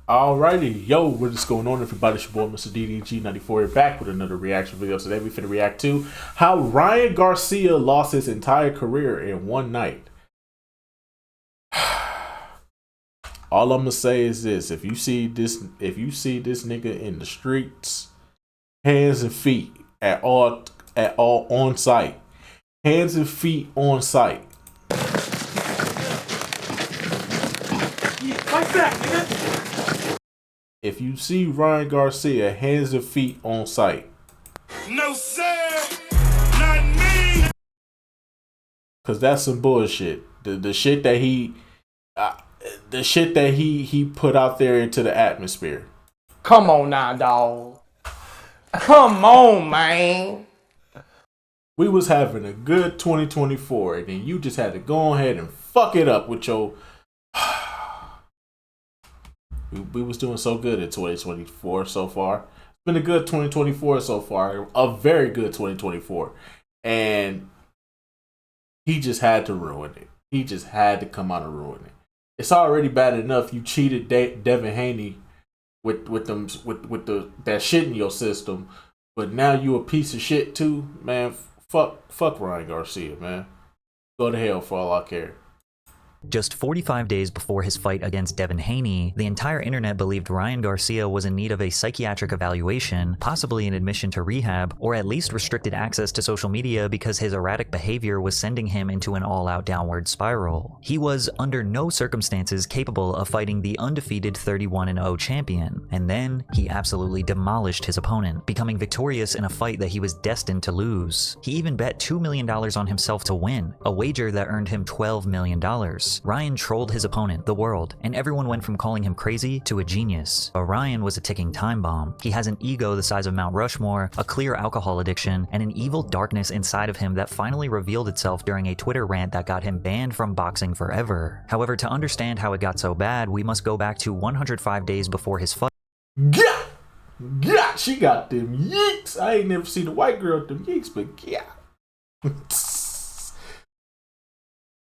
Alrighty, yo, what is going on, everybody? It's your boy, Mr. DDG94, here back with another reaction video. Today, we finna react to how Ryan Garcia lost his entire career in one night. All I'm gonna say is this: if you see this nigga in the streets, hands and feet at all on site, hands and feet on site. Like that, nigga. If you see Ryan Garcia, hands and feet on site. No sir, not me. Cause that's some bullshit. The shit that he put out there into the atmosphere. Come on now, dog. Come on, man. We was having a good 2024, and then you just had to go ahead and fuck it up with your. We was doing so good in 2024 so far. It's been a good 2024 so far. A very good 2024. And he just had to ruin it. He just had to come out and ruin it. It's already bad enough you cheated Devin Haney with that shit in your system, but now you a piece of shit too, man. Fuck Ryan Garcia, man. Go to hell for all I care. Just 45 days before his fight against Devin Haney, the entire internet believed Ryan Garcia was in need of a psychiatric evaluation, possibly an admission to rehab, or at least restricted access to social media because his erratic behavior was sending him into an all-out downward spiral. He was under no circumstances capable of fighting the undefeated 31-0 champion, and then he absolutely demolished his opponent, becoming victorious in a fight that he was destined to lose. He even bet $2 million on himself to win, a wager that earned him $12 million. Ryan trolled his opponent, the world, and everyone went from calling him crazy to a genius. But Ryan was a ticking time bomb. He has an ego the size of Mount Rushmore, a clear alcohol addiction, and an evil darkness inside of him that finally revealed itself during a Twitter rant that got him banned from boxing forever. However, to understand how it got so bad, we must go back to 105 days before his fight. Yeah, she got them yeeks. I ain't never seen a white girl with them yeeks, but yeah.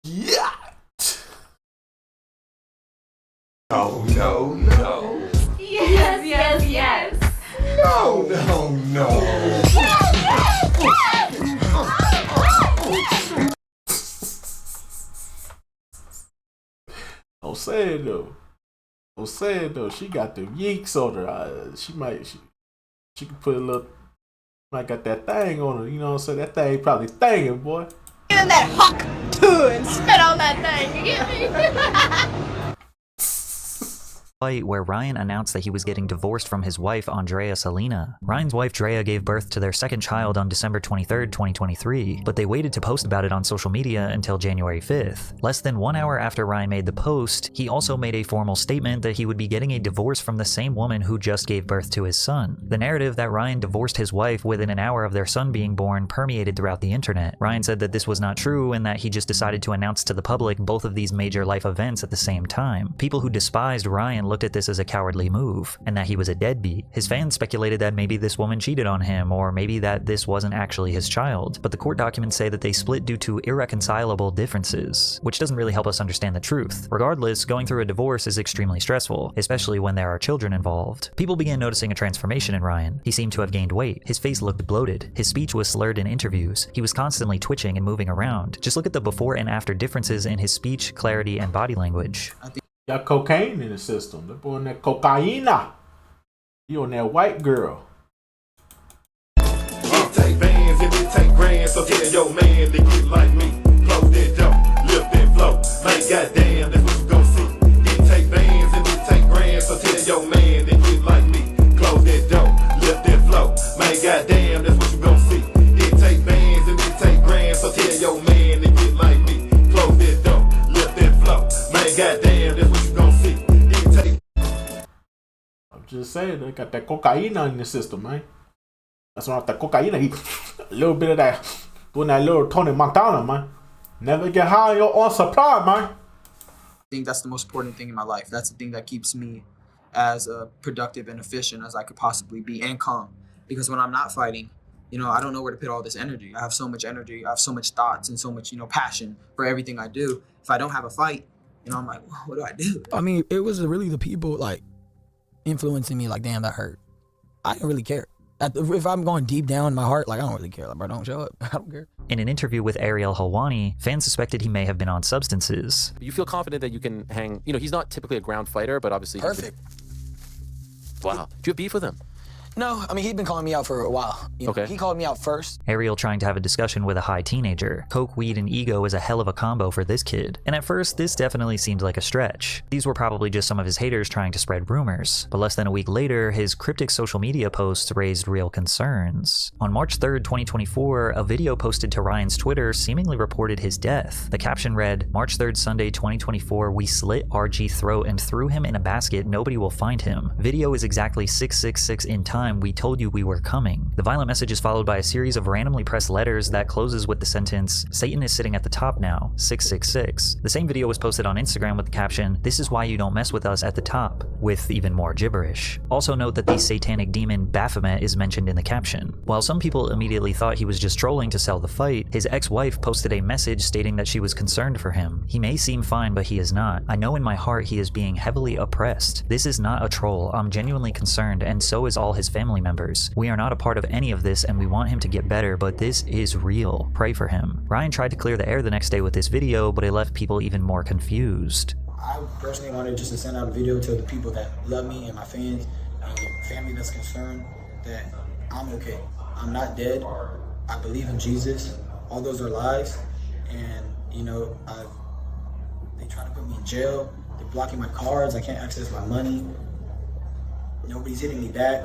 Yeah. Oh no, no. Yes. No, no, no. I'm saying though, she got them yeeks on her. She could put a little, might got that thing on her. You know what I'm saying? That thing probably thangin', boy. And that huck too and spit on that thing. You get me? Fight where Ryan announced that he was getting divorced from his wife Andrea Salina. Ryan's wife Drea gave birth to their second child on December 23rd, 2023, but they waited to post about it on social media until January 5th. Less than 1 hour after Ryan made the post, he also made a formal statement that he would be getting a divorce from the same woman who just gave birth to his son. The narrative that Ryan divorced his wife within an hour of their son being born permeated throughout the internet. Ryan said that this was not true and that he just decided to announce to the public both of these major life events at the same time. People who despised Ryan looked at this as a cowardly move, and that he was a deadbeat. His fans speculated that maybe this woman cheated on him, or maybe that this wasn't actually his child, but the court documents say that they split due to irreconcilable differences, which doesn't really help us understand the truth. Regardless, going through a divorce is extremely stressful, especially when there are children involved. People began noticing a transformation in Ryan. He seemed to have gained weight. His face looked bloated. His speech was slurred in interviews. He was constantly twitching and moving around. Just look at the before and after differences in his speech, clarity, and body language. Got cocaine in the system. They're on that cocaina. You on that white girl. It take bands and it take grand, so tell your man to get like me. Close that door, lift that flow. Man, goddamn, that's what you gon' see. It take bands and it take grand, so tell your man to get like me. Close that door, lift that flow. Man, goddamn, that's what you gon' see. It take bands and it take grand, so tell your man to get like me. Close that door, lift that flow. Man, goddamn, that's what you gon' see. It take. I'm just saying, they got that cocaina in the system, man. That's why that cocaina, a little bit of that, doing that little Tony Montana, man. Never get high on your own supply, man. I think that's the most important thing in my life. That's the thing that keeps me as productive and efficient as I could possibly be, and calm. Because when I'm not fighting, I don't know where to put all this energy. I have so much energy. I have so much thoughts and so much, passion for everything I do. If I don't have a fight, I'm like, what do I do? I mean, it was really the people, like, influencing me like, damn, that hurt. I didn't really care. If I'm going deep down in my heart, like, I don't really care. Like, bro, don't show up. I don't care. In an interview with Ariel Helwani, fans suspected he may have been on substances. You feel confident that you can hang, he's not typically a ground fighter, but obviously... Perfect. Wow. Do you have beef with him? No, I mean, he'd been calling me out for a while. Okay. He called me out first. Ariel trying to have a discussion with a high teenager. Coke, weed, and ego is a hell of a combo for this kid. And at first, this definitely seemed like a stretch. These were probably just some of his haters trying to spread rumors. But less than a week later, his cryptic social media posts raised real concerns. On March 3rd, 2024, a video posted to Ryan's Twitter seemingly reported his death. The caption read, March 3rd, Sunday, 2024, we slit RG throat and threw him in a basket. Nobody will find him. Video is exactly 666 in time. We told you we were coming. The violent message is followed by a series of randomly pressed letters that closes with the sentence, Satan is sitting at the top now, 666. The same video was posted on Instagram with the caption, this is why you don't mess with us at the top, with even more gibberish. Also note that the satanic demon Baphomet is mentioned in the caption. While some people immediately thought he was just trolling to sell the fight, his ex-wife posted a message stating that she was concerned for him. He may seem fine, but he is not. I know in my heart he is being heavily oppressed. This is not a troll. I'm genuinely concerned, and so is all his family members. We are not a part of any of this and we want him to get better, but this is real. Pray for him. Ryan tried to clear the air the next day with this video, but it left people even more confused. I personally wanted just to send out a video to the people that love me and my fans and family that's concerned that I'm okay. I'm not dead. I believe in Jesus. All those are lies. And, they try to put me in jail. They're blocking my cards. I can't access my money. Nobody's hitting me back.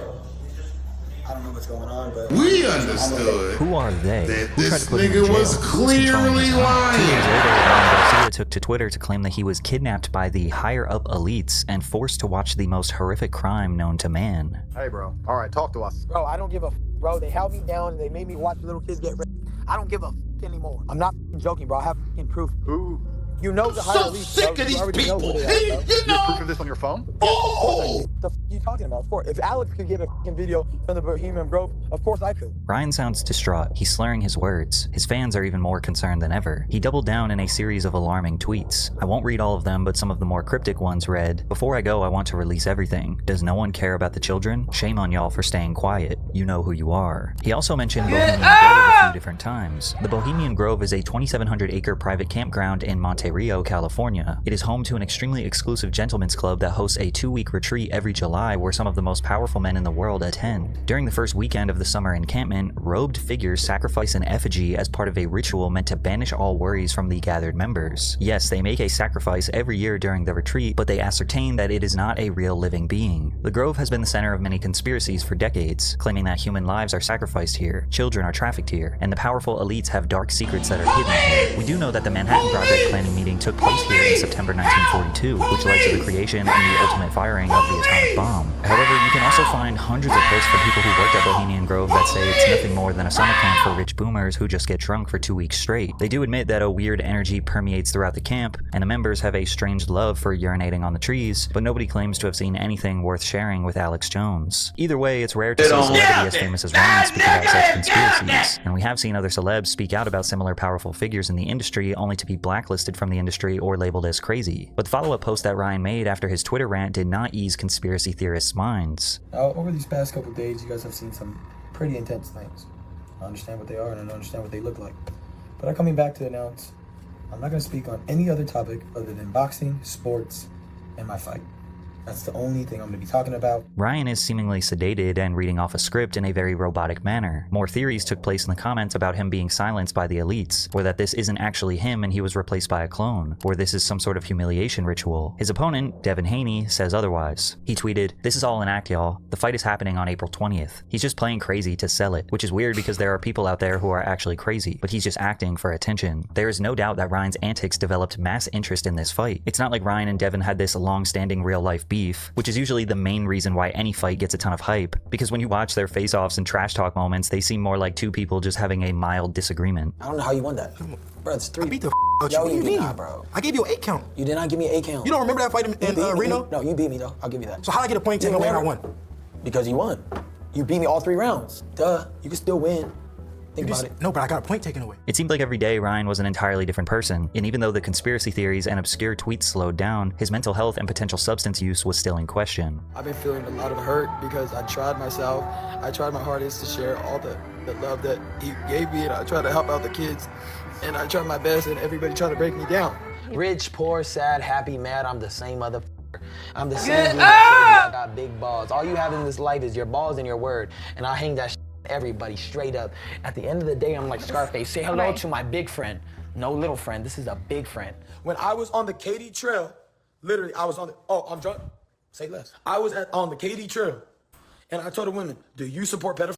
I don't know what's going on, but we understood. Who are they? That Who tried this to put him in nigga jail? was clearly lying. 2 years later, Ryan Garcia took to Twitter to claim that he was kidnapped by the higher-up elites and forced to watch the most horrific crime known to man. Hey, bro. All right, talk to us. bro, I don't give a bro. They held me down and they made me watch little kids get raped. I don't give a anymore. I'm not joking, bro. I have proof. Who? You know the higher elites, sick bro. of You these already know people. who they are, bro. You have proof of this on your phone? Oh! The f you talking about? Of course. If Alex could get a video from the Bohemian Grove, of course I could. Ryan sounds distraught. He's slurring his words. His fans are even more concerned than ever. He doubled down in a series of alarming tweets. I won't read all of them, but some of the more cryptic ones read, Before I go, I want to release everything. Does no one care about the children? Shame on y'all for staying quiet. You know who you are. He also mentioned Bohemian Grove a few different times. The Bohemian Grove is a 2,700-acre private campground in Monte Rio, California. It is home to an extremely exclusive gentleman's club that hosts a 2-week retreat every July where some of the most powerful men in the world attend. During the first weekend of the summer encampment, robed figures sacrifice an effigy as part of a ritual meant to banish all worries from the gathered members. Yes, they make a sacrifice every year during the retreat, but they ascertain that it is not a real living being. The Grove has been the center of many conspiracies for decades, claiming that human lives are sacrificed here, children are trafficked here, and the powerful elites have dark secrets that are hidden here. We do know that the Manhattan Project planning meeting took place here in September 1942, which led to the creation and the ultimate firing of the atomic bomb. However, you can also find hundreds of posts from people who worked at Bohemian Grove that say it's nothing more than a summer camp for rich boomers who just get drunk for 2 weeks straight. They do admit that a weird energy permeates throughout the camp, and the members have a strange love for urinating on the trees, but nobody claims to have seen anything worth sharing with Alex Jones. Either way, it's rare to see a celebrity as famous as Ryan speak about such conspiracies, and we have seen other celebs speak out about similar powerful figures in the industry only to be blacklisted from the industry or labeled as crazy. But the follow-up post that Ryan made after his Twitter rant did not ease conspiracy theorists' minds. Now, over these past couple days, you guys have seen some pretty intense things. I understand what they are and I understand what they look like. But I'm coming back to announce I'm not going to speak on any other topic other than boxing, sports, and my fight. That's the only thing I'm going to be talking about. Ryan is seemingly sedated and reading off a script in a very robotic manner. More theories took place in the comments about him being silenced by the elites, or that this isn't actually him and he was replaced by a clone, or this is some sort of humiliation ritual. His opponent, Devin Haney, says otherwise. He tweeted, "This is all an act, y'all. The fight is happening on April 20th. He's just playing crazy to sell it," which is weird because there are people out there who are actually crazy, but he's just acting for attention. There is no doubt that Ryan's antics developed mass interest in this fight. It's not like Ryan and Devin had this long-standing real-life beef, which is usually the main reason why any fight gets a ton of hype, because when you watch their face-offs and trash talk moments, they seem more like two people just having a mild disagreement. I don't know how you won that. Bro, it's 3. I beat the out Yo, you. you What do did you not, mean? bro. I gave you an 8 count. You did not give me an 8 count. You don't remember that fight in Reno? No, you beat me though. I'll give you that. So how did I get a point taken away and I won? Because you won. You beat me all 3 rounds. Duh. You can still win. Think about it. No, but I got a point taken away. It seemed like every day Ryan was an entirely different person, and even though the conspiracy theories and obscure tweets slowed down, his mental health and potential substance use was still in question. I've been feeling a lot of hurt because I tried myself. I tried my hardest to share all the love that he gave me, and I tried to help out the kids, and I tried my best, and everybody tried to break me down. Rich, poor, sad, happy, mad, I'm the same motherfucker. I'm the same dude that I got big balls. All you have in this life is your balls and your word, and I hang that everybody straight up. At the end of the day, I'm like Scarface. Say hello to my big friend. No little friend, this is a big friend. When I was on the Katy Trail, literally, I was on the, I'm drunk, say less. I was on the Katy Trail, and I told the women, do you support pedophiles?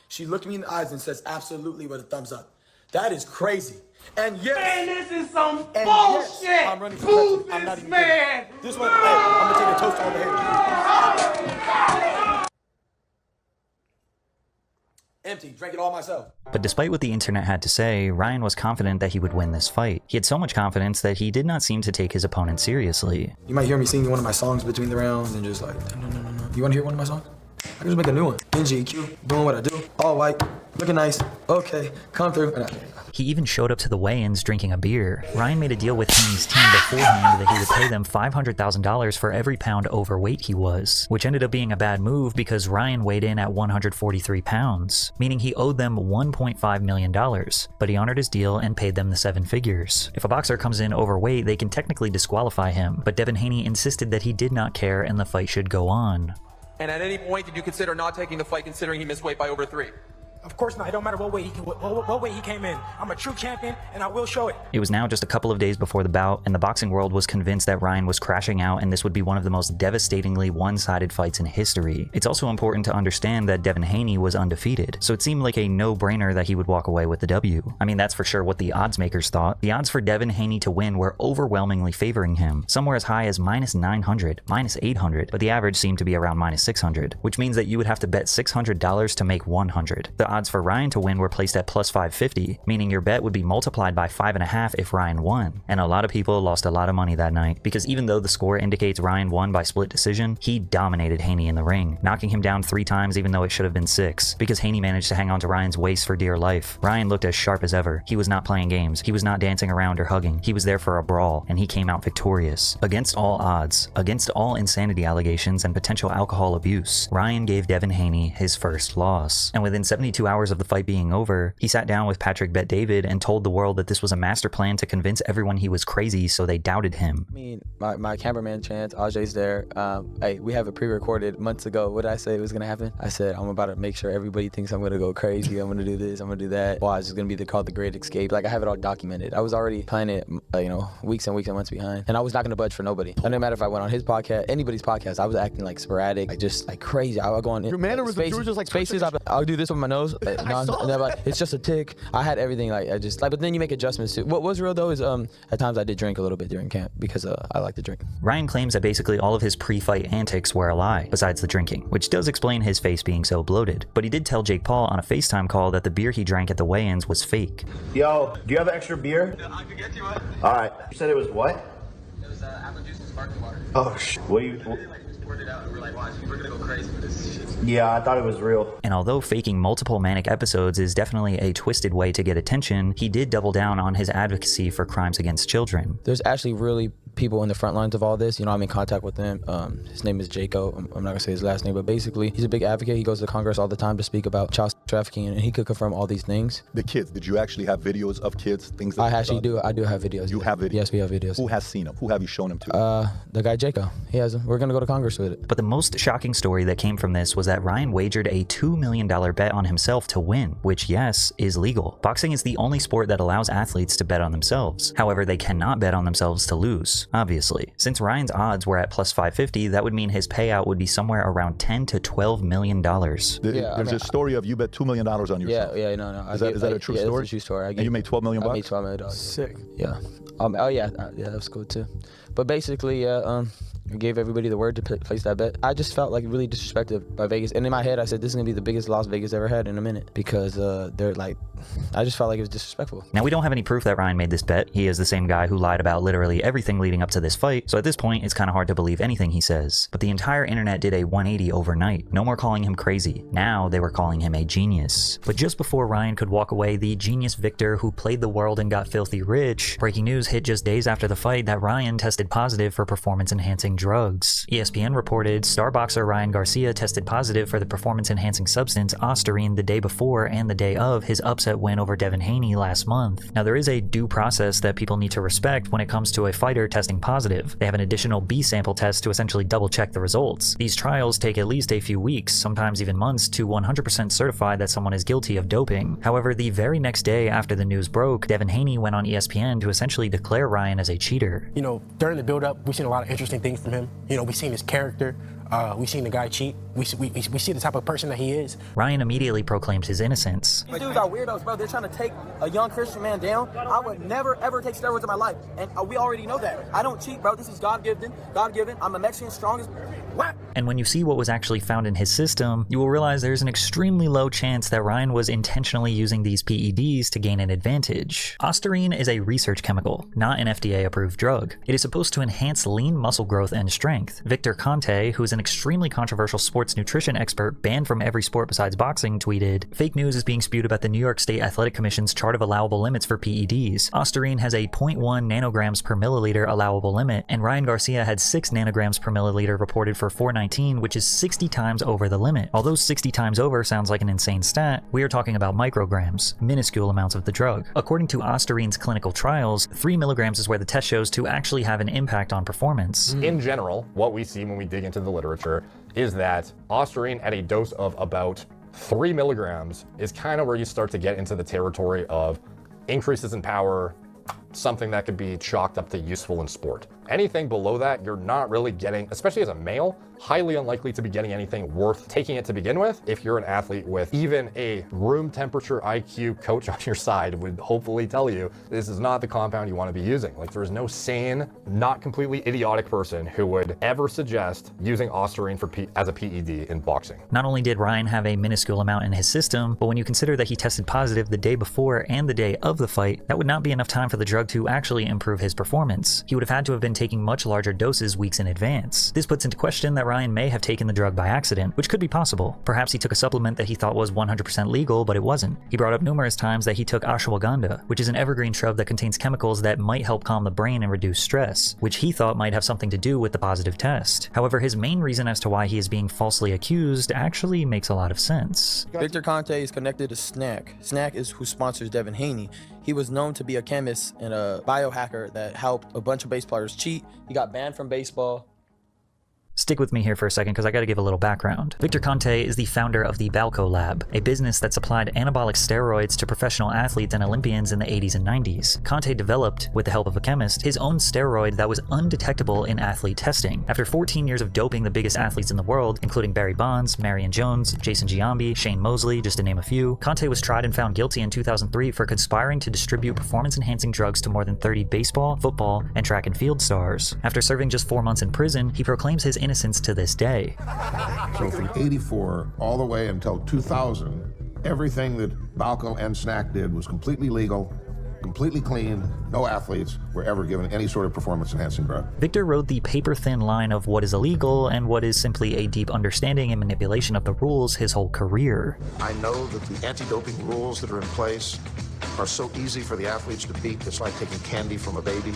She looked me in the eyes and says, absolutely, with a thumbs up. That is crazy. And yes. Man, this is some bullshit. Yes, I'm running for Who's president. I'm not this even man? kidding. This one, hey, I'm gonna take a toast to all the haters. Empty, drank it all myself. But despite what the internet had to say, Ryan was confident that he would win this fight. He had so much confidence that he did not seem to take his opponent seriously. You might hear me singing one of my songs between the rounds and just like, no. You wanna hear one of my songs? I can just make a new one. NGQ, doing what I do, all white, looking nice, okay, come through. He even showed up to the weigh-ins drinking a beer. Ryan made a deal with Haney's team beforehand that he would pay them $500,000 for every pound overweight he was, which ended up being a bad move because Ryan weighed in at 143 pounds, meaning he owed them $1.5 million, but he honored his deal and paid them the 7 figures. If a boxer comes in overweight, they can technically disqualify him, but Devin Haney insisted that he did not care and the fight should go on. And at any point, did you consider not taking the fight considering he missed weight by over 3? Of course not. It don't matter what weight he came in. I'm a true champion, and I will show it. It was now just a couple of days before the bout, and the boxing world was convinced that Ryan was crashing out and this would be one of the most devastatingly one-sided fights in history. It's also important to understand that Devin Haney was undefeated, so it seemed like a no-brainer that he would walk away with the W. I mean, that's for sure what the odds makers thought. The odds for Devin Haney to win were overwhelmingly favoring him, somewhere as high as -900, -800, but the average seemed to be around -600, which means that you would have to bet $600 to make 100. The odds for Ryan to win were placed at +550, meaning your bet would be multiplied by 5.5 if Ryan won. And a lot of people lost a lot of money that night, because even though the score indicates Ryan won by split decision, he dominated Haney in the ring, knocking him down 3 times even though it should have been 6, because Haney managed to hang on to Ryan's waist for dear life. Ryan looked as sharp as ever. He was not playing games. He was not dancing around or hugging. He was there for a brawl, and he came out victorious. Against all odds, against all insanity allegations and potential alcohol abuse, Ryan gave Devin Haney his first loss. And within 72 hours of the fight being over, he sat down with Patrick Bet-David and told the world that this was a master plan to convince everyone he was crazy so they doubted him. I mean, my cameraman Chance, Ajay's there. Hey, we have it pre-recorded months ago. What did I say was gonna happen? I said, I'm about to make sure everybody thinks I'm gonna go crazy. I'm gonna do this, I'm gonna do that. Well, it's gonna be called The Great Escape. Like, I have it all documented. I was already planning it, weeks and weeks and months behind. And I was not gonna budge for nobody. It didn't matter if I went on his podcast, anybody's podcast, I was acting like sporadic, like just like crazy. I would go on Your mannerisms, you were just like spaces. I'll do this with my nose. It's just a tick. I had everything but then you make adjustments too. What was real though is at times I did drink a little bit during camp because I like to drink. Ryan claims that basically all of his pre-fight antics were a lie, besides the drinking, which does explain his face being so bloated. But he did tell Jake Paul on a FaceTime call that the beer he drank at the weigh-ins was fake. Yo, do you have extra beer? I could get you one. Alright. You said it was what? It was apple juice and sparkling water. Oh, what do you... Just poured it out and we're like, watch, we're gonna go crazy with this shit. Yeah, I thought it was real. And although faking multiple manic episodes is definitely a twisted way to get attention, he did double down on his advocacy for crimes against children. There's actually really people in the front lines of all this. I'm in contact with them. His name is Jaco. I'm not gonna say his last name, but basically he's a big advocate. He goes to Congress all the time to speak about child trafficking, and he could confirm all these things. The kids, did you actually have videos of kids, things that I actually do. I do have videos. You have videos? Yes, we have videos. Who has seen them? Who have you shown them to? The guy Jaco. He has them. We're gonna go to Congress with it. But the most shocking story that came from this was that Ryan wagered a $2 million bet on himself to win, which, yes, is legal. Boxing is the only sport that allows athletes to bet on themselves. However, they cannot bet on themselves to lose, obviously. Since Ryan's odds were at +550, that would mean his payout would be somewhere around $10 to $12 million. There's a story of you bet $2 million on yourself. Yeah, no. Is that a true story? That's a true story. And you made $12 million? I made $12 million. Sick. Yeah. Yeah, that's cool too. But basically, gave everybody the word to place that bet. I just felt like really disrespected by Vegas. And in my head, I said, this is going to be the biggest loss Vegas ever had in a minute because they're like, I just felt like it was disrespectful. Now, we don't have any proof that Ryan made this bet. He is the same guy who lied about literally everything leading up to this fight, so at this point, it's kind of hard to believe anything he says. But the entire internet did a 180 overnight. No more calling him crazy. Now they were calling him a genius. But just before Ryan could walk away, the genius Victor who played the world and got filthy rich, breaking news hit just days after the fight that Ryan tested positive for performance-enhancing drugs. ESPN reported star boxer Ryan Garcia tested positive for the performance-enhancing substance Ostarine the day before and the day of his upset win over Devin Haney last month. Now, there is a due process that people need to respect when it comes to a fighter testing positive. They have an additional B sample test to essentially double-check the results. These trials take at least a few weeks, sometimes even months, to 100% certify that someone is guilty of doping. However, the very next day after the news broke, Devin Haney went on ESPN to essentially declare Ryan as a cheater. You know, during the build-up, we've seen a lot of interesting things from him. You know, we've seen his character. We've seen the guy cheat. We see the type of person that he is. Ryan immediately proclaimed his innocence. These dudes are weirdos, bro. They're trying to take a young Christian man down. I would never, ever take steroids in my life. And we already know that. I don't cheat, bro. This is God-given. I'm a Mexican, strongest. What? And when you see what was actually found in his system, you will realize there's an extremely low chance that Ryan was intentionally using these PEDs to gain an advantage. Ostarine is a research chemical, not an FDA-approved drug. It is supposed to enhance lean muscle growth and strength. Victor Conte, who is an extremely controversial sports nutrition expert banned from every sport besides boxing, tweeted, "Fake news is being spewed about the New York State Athletic Commission's chart of allowable limits for PEDs. Ostarine has a 0.1 nanograms per milliliter allowable limit, and Ryan Garcia had 6 nanograms per milliliter reported for 419, which is 60 times over the limit. Although 60 times over sounds like an insane stat, we are talking about micrograms, minuscule amounts of the drug. According to Ostarine's clinical trials, 3 milligrams is where the test shows to actually have an impact on performance. In general, what we see when we dig into the literature is that Ostarine at a dose of about 3 milligrams is kind of where you start to get into the territory of increases in power, something that could be chalked up to useful in sport. Anything below that, you're not really getting, especially as a male, highly unlikely to be getting anything worth taking it to begin with. If you're an athlete with even a room temperature IQ coach on your side would hopefully tell you this is not the compound you want to be using. Like, there is no sane, not completely idiotic person who would ever suggest using Ostarine as a PED in boxing. Not only did Ryan have a minuscule amount in his system, but when you consider that he tested positive the day before and the day of the fight, that would not be enough time for the drug to actually improve his performance. He would have had to have been taking much larger doses weeks in advance. This puts into question that Ryan may have taken the drug by accident, which could be possible. Perhaps he took a supplement that he thought was 100% legal, but it wasn't. He brought up numerous times that he took ashwagandha, which is an evergreen shrub that contains chemicals that might help calm the brain and reduce stress, which he thought might have something to do with the positive test. However, his main reason as to why he is being falsely accused actually makes a lot of sense. Victor Conte is connected to Snack. Snack is who sponsors Devin Haney. He was known to be a chemist and a biohacker that helped a bunch of base players cheat. He got banned from baseball. Stick with me here for a second because I gotta give a little background. Victor Conte is the founder of the Balco Lab, a business that supplied anabolic steroids to professional athletes and Olympians in the 80s and 90s. Conte developed, with the help of a chemist, his own steroid that was undetectable in athlete testing. After 14 years of doping the biggest athletes in the world, including Barry Bonds, Marion Jones, Jason Giambi, Shane Mosley, just to name a few, Conte was tried and found guilty in 2003 for conspiring to distribute performance-enhancing drugs to more than 30 baseball, football, and track and field stars. After serving just 4 months in prison, he proclaims his innocence to this day. So from 84 all the way until 2000, everything that Balco and Snack did was completely legal, completely clean. No athletes were ever given any sort of performance-enhancing drug. Victor rode the paper-thin line of what is illegal and what is simply a deep understanding and manipulation of the rules his whole career. I know that the anti-doping rules that are in place are so easy for the athletes to beat. It's like taking candy from a baby.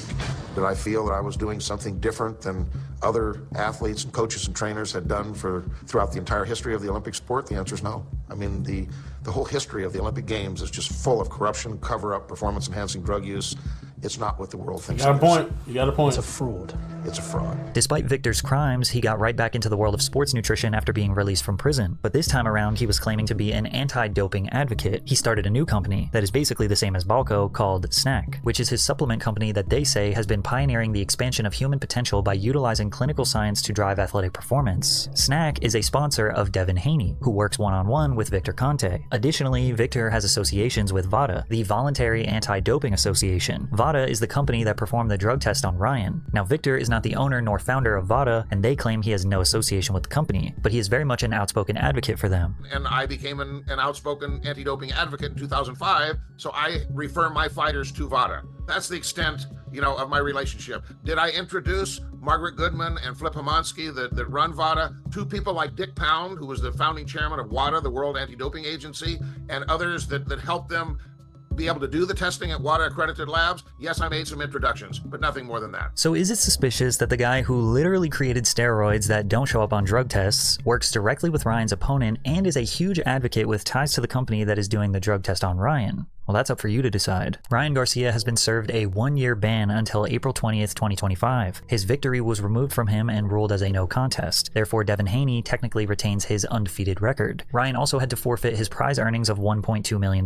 Did I feel that I was doing something different than other athletes and coaches and trainers had done throughout the entire history of the Olympic sport? The answer is no. I mean, the whole history of the Olympic Games is just full of corruption, cover-up, performance-enhancing drug use. It's not what the world thinks it is. You got a point. It's a fraud. It's a fraud. Despite Victor's crimes, he got right back into the world of sports nutrition after being released from prison. But this time around, he was claiming to be an anti-doping advocate. He started a new company that is basically the same as Balco called Snack, which is his supplement company that they say has been pioneering the expansion of human potential by utilizing clinical science to drive athletic performance. Snack is a sponsor of Devin Haney, who works one-on-one with Victor Conte. Additionally, Victor has associations with VADA, the Voluntary Anti-Doping Association. VADA is the company that performed the drug test on Ryan. Now, Victor is not not the owner nor founder of VADA, and they claim he has no association with the company, but he is very much an outspoken advocate for them. And I became an outspoken anti-doping advocate in 2005, so I refer my fighters to VADA. That's the extent, of my relationship. Did I introduce Margaret Goodman and Flip Homansky that run VADA to people like Dick Pound, who was the founding chairman of WADA, the World Anti-Doping Agency, and others that helped them be able to do the testing at WADA accredited labs? Yes, I made some introductions, but nothing more than that. So is it suspicious that the guy who literally created steroids that don't show up on drug tests works directly with Ryan's opponent and is a huge advocate with ties to the company that is doing the drug test on Ryan? Well, that's up for you to decide. Ryan Garcia has been served a 1-year ban until April 20th, 2025. His victory was removed from him and ruled as a no contest. Therefore, Devin Haney technically retains his undefeated record. Ryan also had to forfeit his prize earnings of $1.2 million.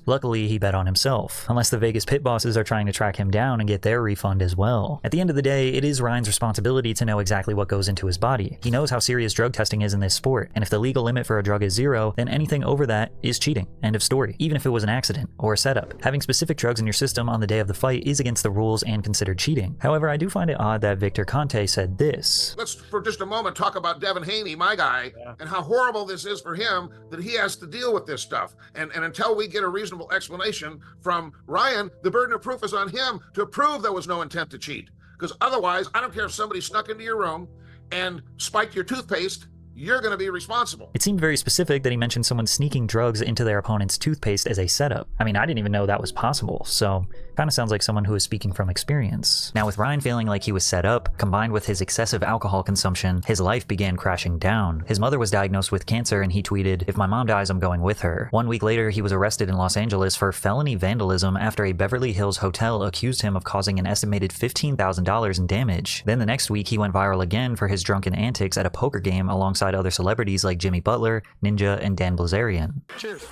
Luckily, he bet on himself, unless the Vegas pit bosses are trying to track him down and get their refund as well. At the end of the day, it is Ryan's responsibility to know exactly what goes into his body. He knows how serious drug testing is in this sport, and if the legal limit for a drug is 0, then anything over that is cheating. End of story. Even if it was an accident or a setup. Having specific drugs in your system on the day of the fight is against the rules and considered cheating. However, I do find it odd that Victor Conte said this. Let's for just a moment talk about Devin Haney, my guy, and how horrible this is for him that he has to deal with this stuff. And until we get a reasonable explanation from Ryan, the burden of proof is on him to prove there was no intent to cheat. Because otherwise, I don't care if somebody snuck into your room and spiked your toothpaste, you're going to be responsible. It seemed very specific that he mentioned someone sneaking drugs into their opponent's toothpaste as a setup. I mean, I didn't even know that was possible, so kind of sounds like someone who is speaking from experience. Now, with Ryan feeling like he was set up, combined with his excessive alcohol consumption, his life began crashing down. His mother was diagnosed with cancer, and he tweeted, "If my mom dies, I'm going with her." 1 week later, he was arrested in Los Angeles for felony vandalism after a Beverly Hills hotel accused him of causing an estimated $15,000 in damage. Then the next week, he went viral again for his drunken antics at a poker game alongside other celebrities like Jimmy Butler, Ninja, and Dan Blazarian. Cheers.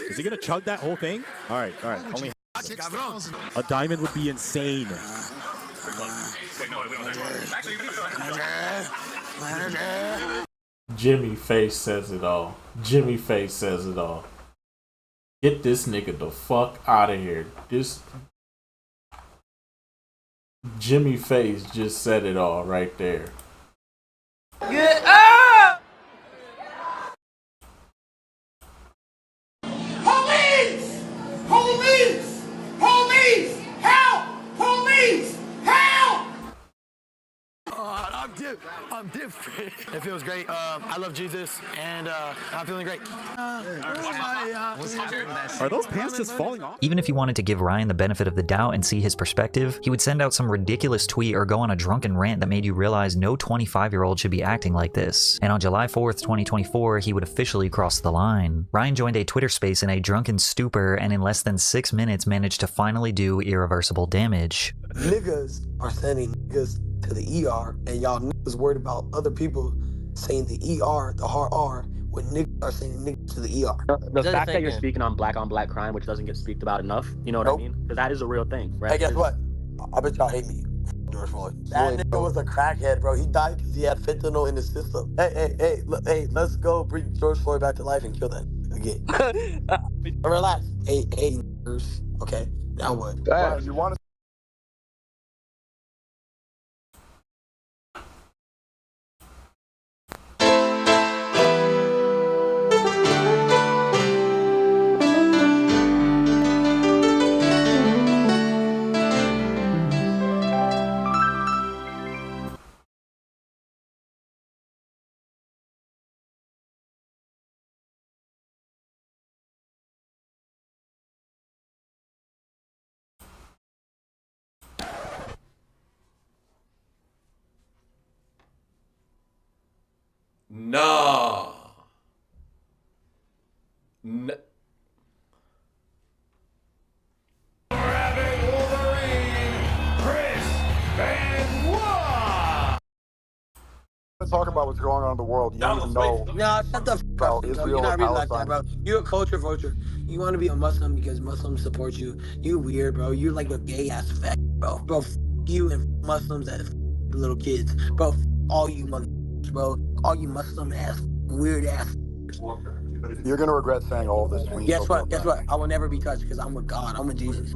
Is he gonna chug that whole thing? All right. Only a diamond would be insane. Jimmy Face says it all. Jimmy Face says it all. Get this nigga the fuck out of here. Jimmy Face just said it all right there. Get up! Police! Police! Police! Help! Police! Help! I'm different. It feels great. I love Jesus, and I'm feeling great. Are those pants just falling off? Even if he wanted to give Ryan the benefit of the doubt and see his perspective, he would send out some ridiculous tweet or go on a drunken rant that made you realize no 25-year-old should be acting like this. And on July 4th, 2024, he would officially cross the line. Ryan joined a Twitter space in a drunken stupor and in less than 6 minutes managed to finally do irreversible damage. Niggas are sending niggas to the ER, and y'all niggas worried about other people saying the ER, the hard R, when niggas are saying niggas to the ER. The fact that you're speaking on black crime, which doesn't get speaked about enough, you know what I mean? Because that is a real thing, right? Hey, guess what? I bet y'all hate me. George Floyd. That nigga was a crackhead, bro. He died because he had fentanyl in his system. Hey, let's go bring George Floyd back to life and kill that again. Relax. Hey, okay? Now what? You want to Nah. talk about what's going on in the world? You don't even know. Nah, shut the f*** up. Israel You're not or really like that, Palestine. bro. You're a culture vulture. You want to be a Muslim because Muslims support you. You weird, bro. You're like a gay ass fag, bro. Bro, f*** you and Muslims and f*** little kids. Bro, f*** all you motherfuckers, bro. All you Muslim ass, weird ass. You're gonna regret saying all of this. When you Guess go what? Guess what? I will never be touched because I'm with God. I'm with Jesus.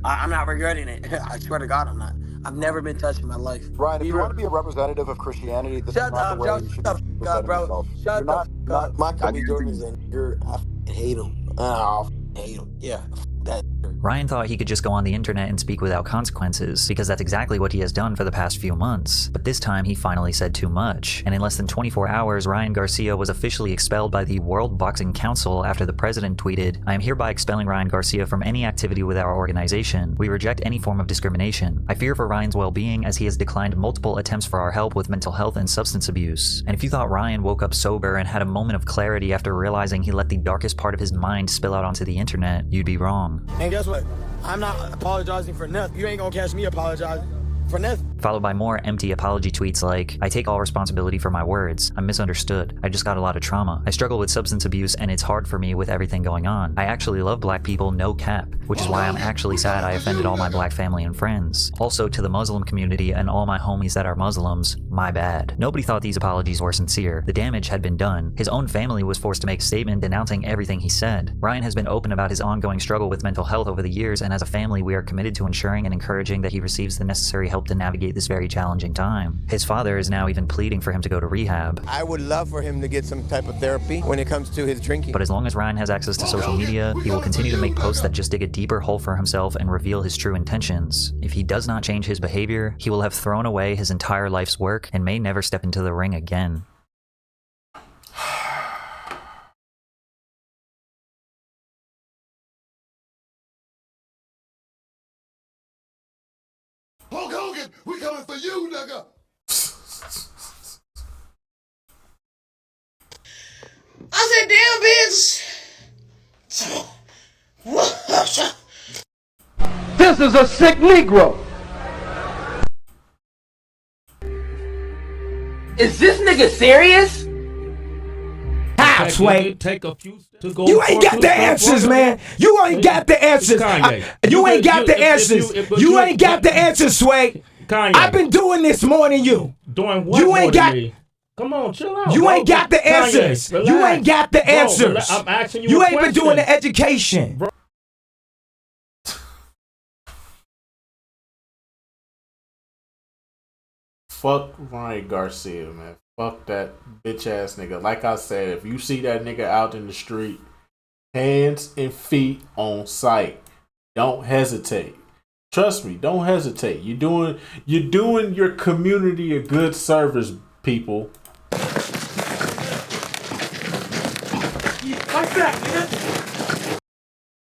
I'm not regretting it. I swear to God, I'm not. I've never been touched in my life. Ryan, if you want to be a representative of Christianity, this is not the way you should be presenting yourself. Shut the f up. My I Cody Jordan is in here. I f***ing hate him. I f***ing hate him. Yeah, f that. Ryan thought he could just go on the internet and speak without consequences, because that's exactly what he has done for the past few months. But this time he finally said too much, and in less than 24 hours, Ryan Garcia was officially expelled by the World Boxing Council after the president tweeted, "I am hereby expelling Ryan Garcia from any activity with our organization. We reject any form of discrimination. I fear for Ryan's well-being as he has declined multiple attempts for our help with mental health and substance abuse." And if you thought Ryan woke up sober and had a moment of clarity after realizing he let the darkest part of his mind spill out onto the internet, you'd be wrong. And guess what? I'm not apologizing for nothing. You ain't gonna catch me apologizing for nothing. Followed by more empty apology tweets like, "I take all responsibility for my words. I'm misunderstood. I just got a lot of trauma. I struggle with substance abuse and it's hard for me with everything going on. I actually love black people, no cap, which is why I'm actually sad I offended all my black family and friends. Also to the Muslim community and all my homies that are Muslims, my bad." Nobody thought these apologies were sincere. The damage had been done. His own family was forced to make a statement denouncing everything he said. Ryan has been open about his ongoing struggle with mental health over the years, and as a family we are committed to ensuring and encouraging that he receives the necessary help to navigate this very challenging time. His father is now even pleading for him to go to rehab. I would love for him to get some type of therapy when it comes to his drinking. But as long as Ryan has access to social media, he will continue to make posts that just dig a deeper hole for himself and reveal his true intentions. If he does not change his behavior, he will have thrown away his entire life's work and may never step into the ring again. Hulk Hogan, we coming for you, nigga. I said, damn, bitch. This is a sick Negro. Is this nigga serious? How, Sway? Take a few to go. You ain't got the answers, man. You ain't got the answers. You ain't got the answers. You ain't got the answers, Sway. Kanye. I've been doing this more than you. Doing what? You ain't got. Come on, chill out. You bro. ain't got the answers. Kanye, you ain't got the answers. I'm asking you. You a ain't been doing the education. Bro. Fuck Ryan Garcia, man. Fuck that bitch ass nigga. Like I said, if you see that nigga out in the street, hands and feet on sight. Don't hesitate. Trust me, don't hesitate. You're doing your community a good service, people. What's that, nigga?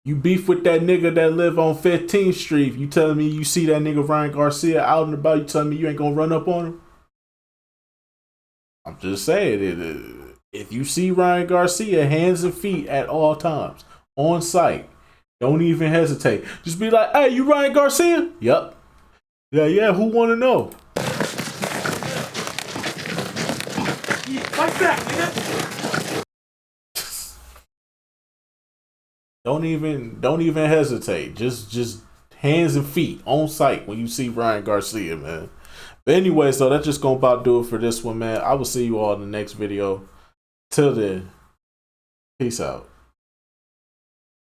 You beef with that nigga that live on 15th Street. You telling me you see that nigga Ryan Garcia out and about, you telling me you ain't gonna run up on him? I'm just saying, if you see Ryan Garcia, hands and feet at all times, on site, don't even hesitate. Just be like, "Hey, you Ryan Garcia?" "Yup." Yeah, who wanna know? What's that, nigga? Don't even hesitate. Just hands and feet on site when you see Ryan Garcia, man. But anyways, though, that's just gonna about do it for this one, man. I will see you all in the next video. Till then, peace out.